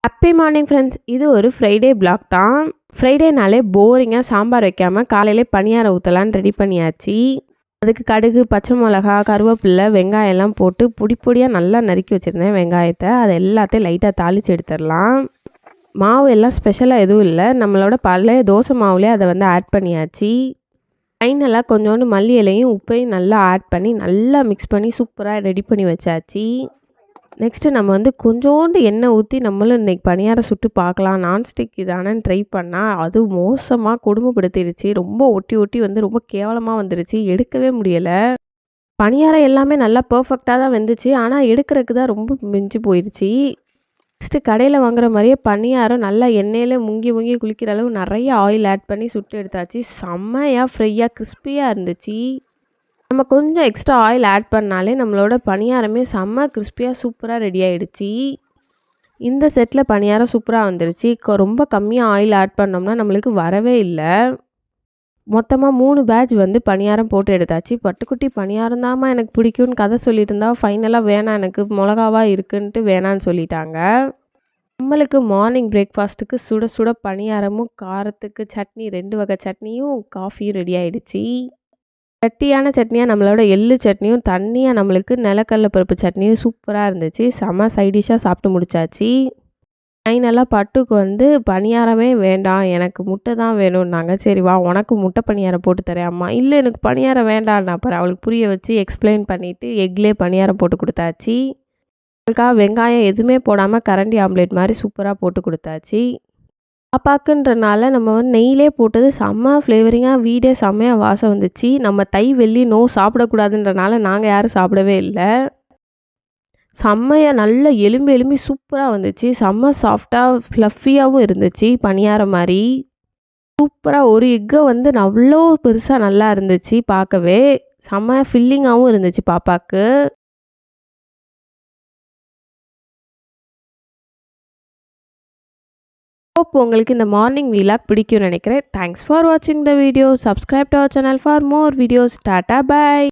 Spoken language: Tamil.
Happy morning friends. இது ஒரு ஃப்ரைடே vlog தான். ஃப்ரைடேனாலே போரிங்காக சாம்பார் வைக்காமல் காலையிலே பணியாரம் ஊற்றலான்னு ரெடி பண்ணியாச்சு. அதுக்கு கடுகு, பச்சை மிளகா, கருவேப்பிலை, வெங்காயம் எல்லாம் போட்டு பொடியாக நல்லா நறுக்கி வச்சுருந்தேன் வெங்காயத்தை. அதை எல்லாத்தையும் லைட்டாக தாளித்து எடுத்துடலாம். மாவு எல்லாம் ஸ்பெஷலாக எதுவும் இல்லை, நம்மளோட பழைய தோசை மாவுலேயே அதை ஆட் பண்ணியாச்சு. ஃபைனலாக கொஞ்சோண்டு மல்லி இலையும் உப்பையும் நல்லா ஆட் பண்ணி நல்லா மிக்ஸ் பண்ணி சூப்பராக ரெடி பண்ணி வச்சாச்சு. நெக்ஸ்ட்டு நம்ம கொஞ்சோண்டு எண்ணெய் ஊற்றி நம்மளும் இன்றைக்கி பணியாரம் சுட்டு பார்க்கலாம், நான்ஸ்டிக் இதானன்னு ட்ரை பண்ணால் அது மோசமாக கொடுமைப்படுத்திடுச்சு. ரொம்ப ஒட்டி ஒட்டி ரொம்ப கேவலமாக வந்துருச்சு, எடுக்கவே முடியலை. பணியாரம் எல்லாமே நல்லா பர்ஃபெக்டாக தான் வெந்துச்சு, ஆனால் எடுக்கிறதுக்கு தான் ரொம்ப மிஞ்சி போயிடுச்சு. நெக்ஸ்ட்டு கடையில் வாங்குற மாதிரியே பணியாரம் நல்லா எண்ணெயில் முங்கி முங்கி குளிக்கிற அளவு நிறைய ஆயில் ஆட் பண்ணி சுட்டு எடுத்தாச்சு. செம்மையாக ஃப்ரையாக கிறிஸ்பியாக இருந்துச்சு. நம்ம கொஞ்சம் எக்ஸ்ட்ரா ஆயில் ஆட் பண்ணாலே நம்மளோட பணியாரமே செம்ம கிறிஸ்பியாக சூப்பராக ரெடி ஆகிடுச்சி. இந்த செட்டில் பணியாரம் சூப்பராக வந்துருச்சு. ரொம்ப கம்மியாக ஆயில் ஆட் பண்ணோம்னா நம்மளுக்கு வரவே இல்லை. மொத்தமாக 3 பேட்ச் பணியாரம் போட்டு எடுத்தாச்சு. பட்டுக்குட்டி பணியாரம் தாம்மா எனக்கு பிடிக்கும்னு கதை சொல்லிட்டு இருந்தா, ஃபைனலாக வேணாம் எனக்கு மிளகாவாக இருக்குன்ட்டு வேணான்னு சொல்லிட்டாங்க. நம்மளுக்கு மார்னிங் பிரேக்ஃபாஸ்ட்டுக்கு சுட சுட பணியாரமும் காரத்துக்கு சட்னி 2 வகை சட்னியும் காஃபியும் ரெடி ஆகிடுச்சி. கட்டியான சட்னியாக நம்மளோட எள்ளு சட்னியும் தண்ணியாக நம்மளுக்கு நிலக்கடலை பருப்பு சட்னியும் சூப்பராக இருந்துச்சு. செம சைடிஷாக சாப்பிட்டு முடிச்சாச்சு. ஃபைனலாக பட்டுக்கு பணியாரமே வேண்டாம், எனக்கு முட்டை தான் வேணும்னாங்க. சரி வா உனக்கு முட்டை பணியாரம் போட்டு தரேன் அம்மா. இல்லை எனக்கு பணியாரம் வேண்டாம்னா அப்புறம் அவளுக்கு புரிய வச்சு எக்ஸ்பிளைன் பண்ணிவிட்டு எக்லேயே பணியாரம் போட்டு கொடுத்தாச்சு. அவளுக்காக வெங்காயம் எதுவுமே போடாமல் கரண்டி ஆம்லேட் மாதிரி சூப்பராக போட்டு கொடுத்தாச்சு. பாப்பாக்குன்றனால நம்ம நெய்யிலே போட்டது செம்ம ஃப்ளேவரிங்காக வீடே செம்மையாக வாசம் வந்துச்சு. நம்ம தை வெள்ளி சாப்பிடக்கூடாதுன்றனால நாங்கள் யாரும் சாப்பிடவே இல்லை. செம்மையாக நல்ல எலும்பி சூப்பராக வந்துச்சு. செம்ம சாஃப்டாக ஃப்ளஃபியாகவும் இருந்துச்சு பணியாரம் மாதிரி. சூப்பராக ஒரு எக்கை அவ்வளோ பெருசாக நல்லா இருந்துச்சு பார்க்கவே. செம்ம ஃபில்லிங்காகவும் இருந்துச்சு பாப்பாவுக்கு. ஹோப் உங்களுக்கு இந்த மார்னிங் vlog பிடிக்கும்னு நினைக்கிறேன். தேங்க்ஸ் ஃபார் வாட்சிங் the video. Subscribe to our channel for more videos. Tata by.